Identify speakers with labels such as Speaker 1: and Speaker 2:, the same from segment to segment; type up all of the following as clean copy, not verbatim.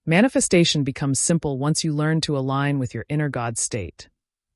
Speaker 1: Manifestation becomes simple once you learn to align with your inner God state,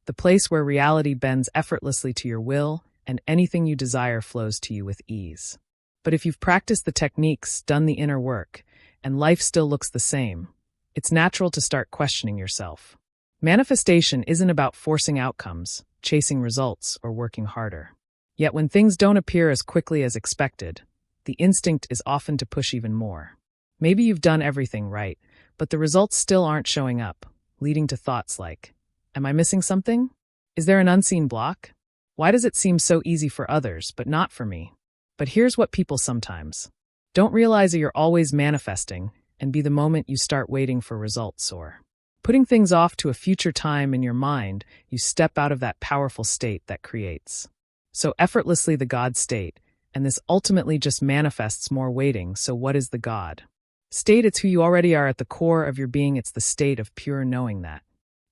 Speaker 1: the place where reality bends effortlessly to your will and anything you desire flows to you with ease. But if you've practiced the techniques, done the inner work, and life still looks the same, it's natural to start questioning yourself. Manifestation isn't about forcing outcomes, chasing results, or working harder. Yet when things don't appear as quickly as expected, the instinct is often to push even more. Maybe you've done everything right, but the results still aren't showing up, leading to thoughts like, am I missing something? Is there an unseen block? Why does it seem so easy for others, but not for me? But here's what people sometimes don't realize: that you're always manifesting, and be the moment you start waiting for results or putting things off to a future time in your mind, you step out of that powerful state that creates so effortlessly the God state, and this ultimately just manifests more waiting. So what is the God state? It's who you already are at the core of your being. It's the state of pure knowing that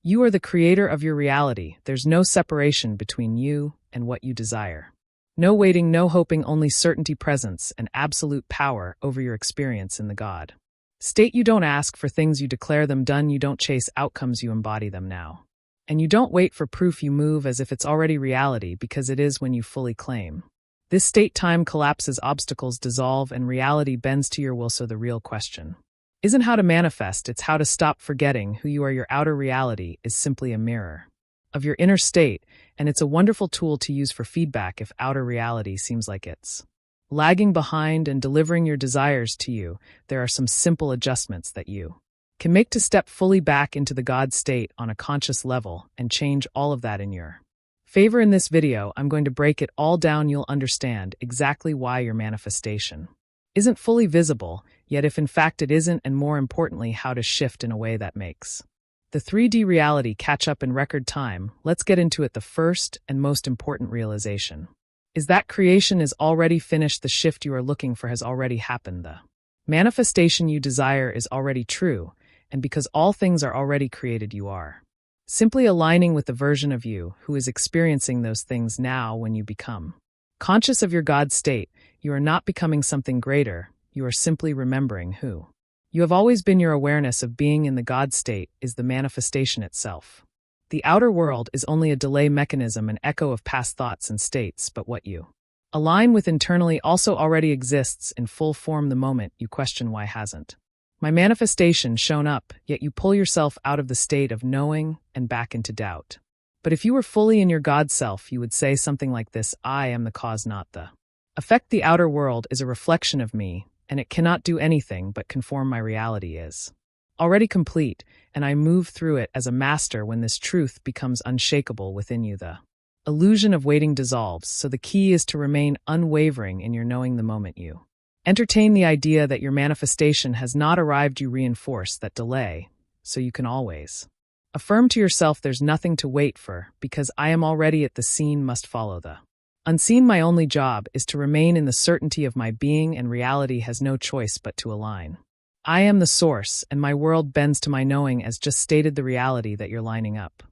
Speaker 1: you are the creator of your reality. There's no separation between you and what you desire. No waiting, no hoping, only certainty, presence, and absolute power over your experience in the God state. You don't ask for things, you declare them done. You don't chase outcomes, you embody them now. And you don't wait for proof, you move as if it's already reality, because it is when you fully claim. This state, time collapses, obstacles dissolve, and reality bends to your will. So the real question isn't how to manifest, it's how to stop forgetting who you are. Your outer reality is simply a mirror of your inner state, and it's a wonderful tool to use for feedback if outer reality seems like it's lagging behind and delivering your desires to you. There are some simple adjustments that you can make to step fully back into the God state on a conscious level and change all of that in your favor. In this video, I'm going to break it all down. You'll understand exactly why your manifestation isn't fully visible, yet if in fact it isn't, and more importantly, how to shift in a way that makes the 3D reality catch up in record time. Let's get into it. The first and most important realization is that creation is already finished. The shift you are looking for has already happened. The manifestation you desire is already true, and because all things are already created, you are simply aligning with the version of you who is experiencing those things now. When you become conscious of your God state, you are not becoming something greater, you are simply remembering who you have always been. Your awareness of being in the God state is the manifestation itself. The outer world is only a delay mechanism, an echo of past thoughts and states, but what you align with internally also already exists in full form. The moment you question why hasn't my manifestation shown up, yet you pull yourself out of the state of knowing and back into doubt. But if you were fully in your God self, you would say something like this: I am the cause, not the effect. The outer world is a reflection of me, and it cannot do anything but conform. My reality is already complete, and I move through it as a master. When this truth becomes unshakable within you, the illusion of waiting dissolves. So the key is to remain unwavering in your knowing. The moment you entertain the idea that your manifestation has not arrived, you reinforce that delay, so you can always affirm to yourself, there's nothing to wait for, because I am already at the scene, must follow the unseen. My only job is to remain in the certainty of my being, and reality has no choice but to align. I am the source, and my world bends to my knowing. As just stated, the reality that you're lining up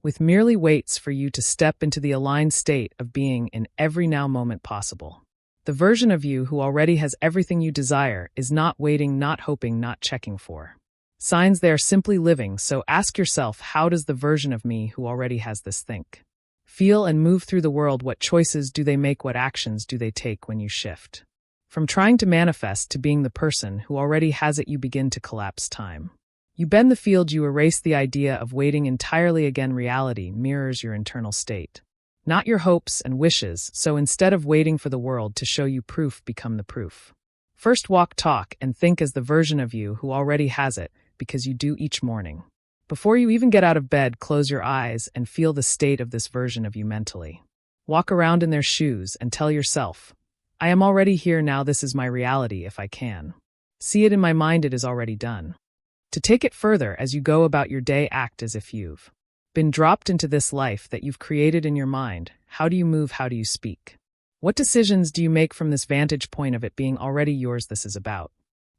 Speaker 1: with merely waits for you to step into the aligned state of being in every now moment possible. The version of you who already has everything you desire is not waiting, not hoping, not checking for signs. They are simply living. So ask yourself, how does the version of me who already has this think, feel, and move through the world? What choices do they make? What actions do they take? When you shift from trying to manifest to being the person who already has it, you begin to collapse time. You bend the field, you erase the idea of waiting entirely. Again, reality mirrors your internal state, not your hopes and wishes. So instead of waiting for the world to show you proof, become the proof. First, walk, talk, and think as the version of you who already has it, because you do each morning. Before you even get out of bed, close your eyes and feel the state of this version of you mentally. Walk around in their shoes and tell yourself, I am already here now. This is my reality. If I can see it in my mind, it is already done. To take it further, as you go about your day, act as if you've been dropped into this life that you've created in your mind. How do you move? How do you speak? What decisions do you make from this vantage point of it being already yours? This is about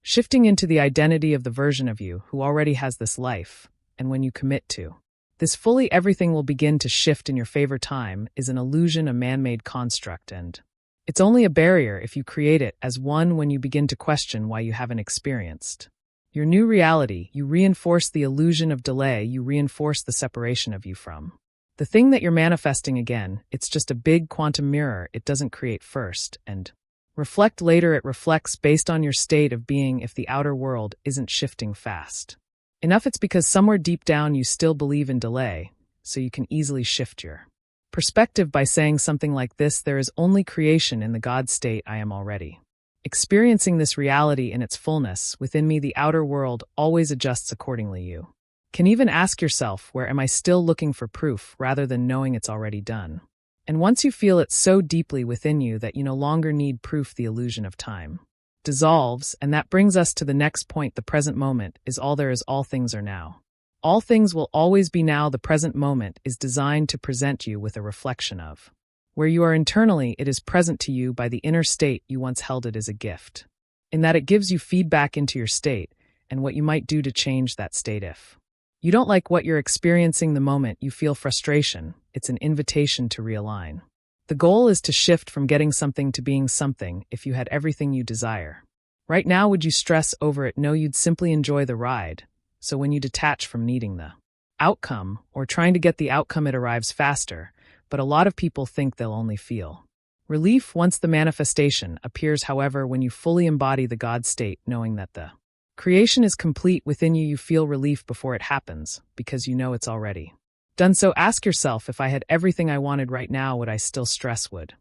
Speaker 1: shifting into the identity of the version of you who already has this life. And when you commit to this fully, everything will begin to shift in your favor. Time is an illusion, a man-made construct, and it's only a barrier if you create it as one. When you begin to question why you haven't experienced Your new reality, you reinforce the illusion of delay, you reinforce the separation of you from. The thing that you're manifesting again, it's just a big quantum mirror. It doesn't create first and reflect later. It reflects based on your state of being if the outer world isn't shifting fast enough. It's because somewhere deep down you still believe in delay, so you can easily shift your perspective by saying something like this: there is only creation in the God state. I am already experiencing this reality in its fullness. Within me, the outer world always adjusts accordingly. You can even ask yourself, where am I still looking for proof rather than knowing it's already done? And once you feel it so deeply within you that you no longer need proof, the illusion of time dissolves, and that brings us to the next point. The present moment is all there is. All things are now. All things will always be now. The present moment is designed to present you with a reflection of where you are internally. It is present to you by the inner state. You once held it as a gift, in that it gives you feedback into your state and what you might do to change that state. If you don't like what you're experiencing the moment you feel frustration, it's an invitation to realign. The goal is to shift from getting something to being something. If you had everything you desire right now, would you stress over it? No, you'd simply enjoy the ride. So when you detach from needing the outcome or trying to get the outcome, it arrives faster. But a lot of people think they'll only feel relief once the manifestation appears. However, when you fully embody the God state, knowing that the creation is complete within you, you feel relief before it happens because you know it's already done. So ask yourself, if I had everything I wanted right now, would I still stress? Would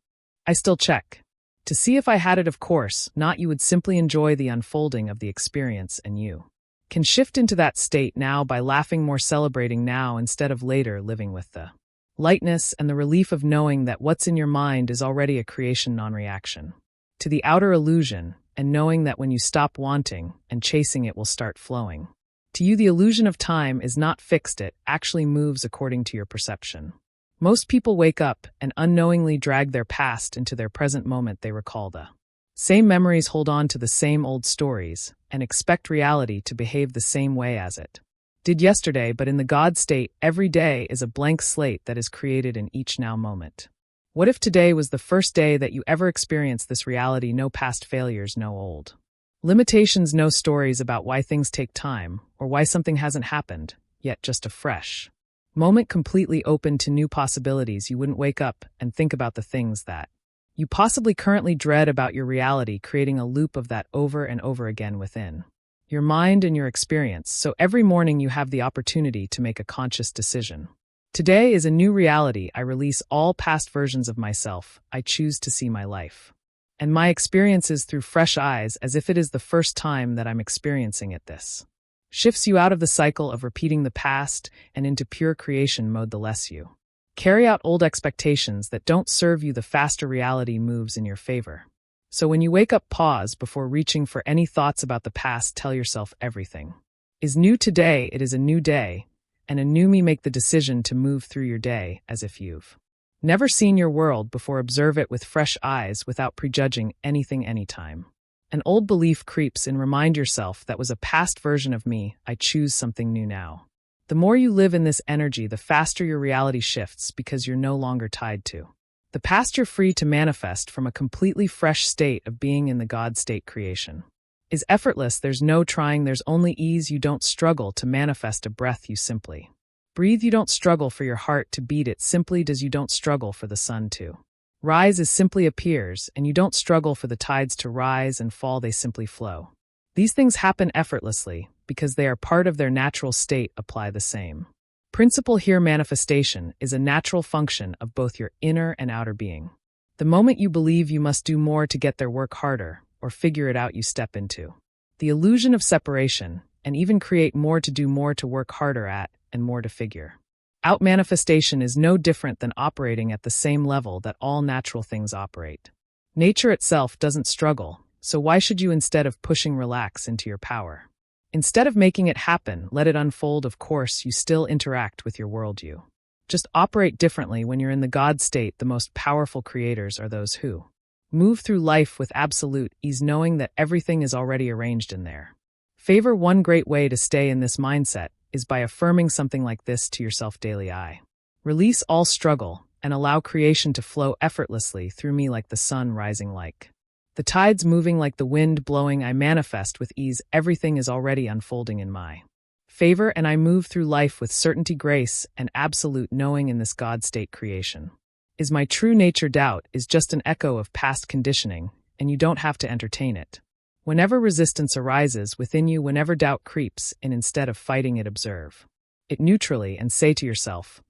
Speaker 1: I still check to see if I had it? Of course not. You would simply enjoy the unfolding of the experience, and you can shift into that state now by laughing more, celebrating now instead of later, living with the lightness and the relief of knowing that what's in your mind is already a creation, non-reaction to the outer illusion, and knowing that when you stop wanting and chasing, it will start flowing to you. The illusion of time is not fixed. It actually moves according to your perception. Most people wake up and unknowingly drag their past into their present moment. They recall the same memories, hold on to the same old stories, and expect reality to behave the same way as it did yesterday. But in the God state, every day is a blank slate that is created in each now moment. What if today was the first day that you ever experienced this reality? No past failures, no old limitations, no stories about why things take time or why something hasn't happened yet, just a fresh moment completely open to new possibilities. You wouldn't wake up and think about the things that you possibly currently dread about your reality, creating a loop of that over and over again within your mind and your experience. So every morning you have the opportunity to make a conscious decision. Today is a new reality. I release all past versions of myself. I choose to see my life and my experiences through fresh eyes, as if it is the first time that I'm experiencing it. This shifts you out of the cycle of repeating the past and into pure creation mode. The less you carry out old expectations that don't serve you, the faster reality moves in your favor. So when you wake up, pause before reaching for any thoughts about the past. Tell yourself, everything is new today. It is a new day, and a new me. Make the decision to move through your day as if you've never seen your world before. Observe it with fresh eyes without prejudging anything. Anytime an old belief creeps in, remind yourself, that was a past version of me. I choose something new now. The more you live in this energy, the faster your reality shifts, because you're no longer tied to the past. You're free to manifest from a completely fresh state of being in the God state. Creation is effortless. There's no trying, there's only ease. You don't struggle to manifest a breath. You simply breathe. You don't struggle for your heart to beat. It simply does. You don't struggle for the sun to rise. It simply appears. And you don't struggle for the tides to rise and fall. They simply flow. These things happen effortlessly because they are part of their natural state. Apply the same principle here. Manifestation is a natural function of both your inner and outer being. The moment you believe you must do more to get there, work harder, or figure it out, you step into the illusion of separation and even create more to do, more to work harder at, and more to figure out. Manifestation is no different than operating at the same level that all natural things operate. Nature itself doesn't struggle, so why should you? Instead of pushing, relax into your power. Instead of making it happen, let it unfold. Of course, you still interact with your world. You just operate differently. When you're in the God state, the most powerful creators are those who move through life with absolute ease, knowing that everything is already arranged in their favor. One great way to stay in this mindset is by affirming something like this to yourself daily. I release all struggle and allow creation to flow effortlessly through me like the sun rising, like The tide's moving like the wind blowing. I manifest with ease. Everything is already unfolding in my favor, and I move through life with certainty, grace, and absolute knowing in this God state creation. Is my true nature doubt is just an echo of past conditioning, and you don't have to entertain it. Whenever resistance arises within you, whenever doubt creeps in, instead of fighting it, observe it neutrally and say to yourself,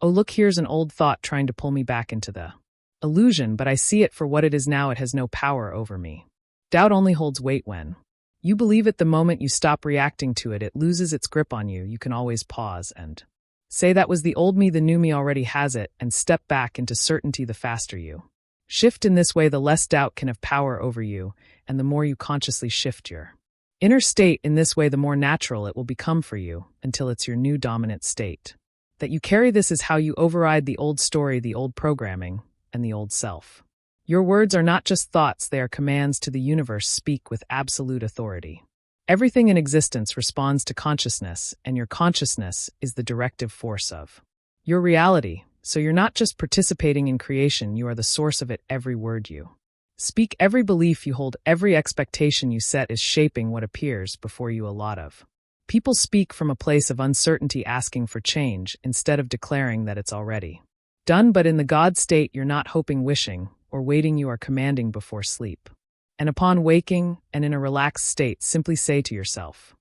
Speaker 1: oh, look, here's an old thought trying to pull me back into the illusion, but I see it for what it is now. It has no power over me. Doubt only holds weight when you believe it. The moment you stop reacting to it, it loses its grip on you. You can always pause and say, that was the old me, the new me already has it, and step back into certainty. The faster you shift in this way, the less doubt can have power over you, and the more you consciously shift your inner state in this way, the more natural it will become for you, until it's your new dominant state. That you carry this is how you override the old story, the old programming, and the old self. Your words are not just thoughts, they are commands to the universe. Speak with absolute authority. Everything in existence responds to consciousness, and your consciousness is the directive force of your reality. So you're not just participating in creation, you are the source of it. Every word you speak, every belief you hold, every expectation you set is shaping what appears before you. A lot of people speak from a place of uncertainty, asking for change instead of declaring that it's already done. But in the God state, you're not hoping, wishing, or waiting, you are commanding before sleep. And upon waking, and in a relaxed state, simply say to yourself,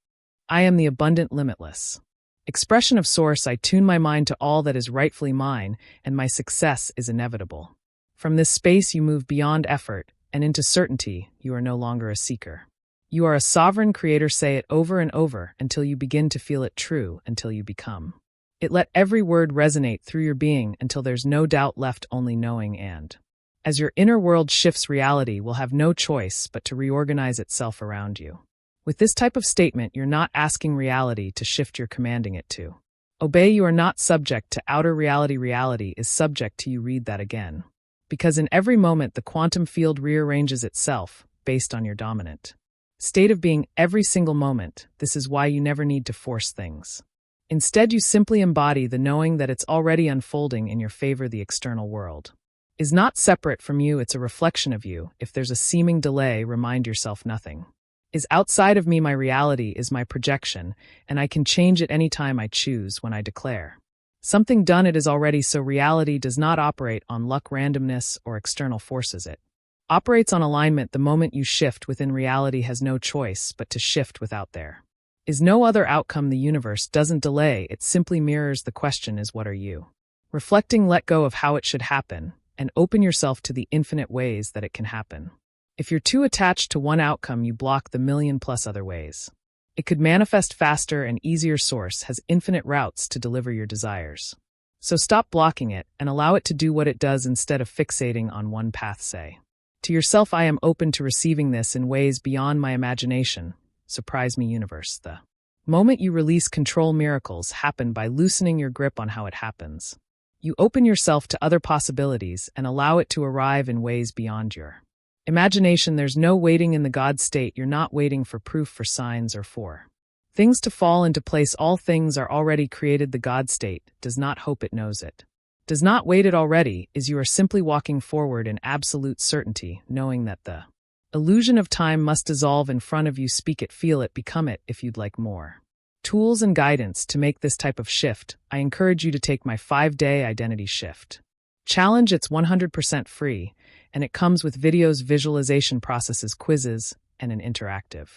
Speaker 1: I am the abundant, limitless expression of Source. I tune my mind to all that is rightfully mine, and my success is inevitable. From this space, you move beyond effort and into certainty. You are no longer a seeker. You are a sovereign creator. Say it over and over until you begin to feel it true, until you become it. Let every word resonate through your being until there's no doubt left, only knowing. And as your inner world shifts, reality will have no choice but to reorganize itself around you. With this type of statement, you're not asking reality to shift, you're commanding it to obey. You are not subject to outer reality. Reality is subject to you. Read that again. Because in every moment, the quantum field rearranges itself based on your dominant state of being. Every single moment. This is why you never need to force things. Instead, you simply embody the knowing that it's already unfolding in your favor. The external world is not separate from you, it's a reflection of you. If there's a seeming delay, remind yourself, nothing is outside of me. My reality is my projection, and I can change it anytime I choose. When I declare something done, it is already so. Reality does not operate on luck, randomness, or external forces. It operates on alignment. The moment you shift within, reality has no choice but to shift without. There is no other outcome. The universe doesn't delay, it simply mirrors. The question is, what are you reflecting? Let go of how it should happen and open yourself to the infinite ways that it can happen. If you're too attached to one outcome, you block the million plus other ways it could manifest faster and easier. Source has infinite routes to deliver your desires. So stop blocking it and allow it to do what it does instead of fixating on one path. Say to yourself, I am open to receiving this in ways beyond my imagination. Surprise me, universe. The moment you release control, miracles happen by loosening your grip on how it happens. You open yourself to other possibilities and allow it to arrive in ways beyond your imagination. There's no waiting in the God state. You're not waiting for proof, for signs, or for things to fall into place. All things are already created. The God state does not hope, it knows it does not wait. It already is. You are simply walking forward in absolute certainty, knowing that the illusion of time must dissolve in front of you. Speak it, feel it, become it. If you'd like more tools and guidance to make this type of shift, I encourage you to take my 5-day identity shift challenge. It's 100% free, and it comes with videos, visualization processes, quizzes, and an interactive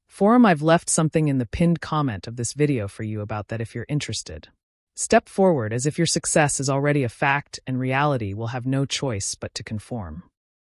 Speaker 1: forum. I've left something in the pinned comment of this video for you about that if you're interested. Step forward as if your success is already a fact, and reality will have no choice but to conform.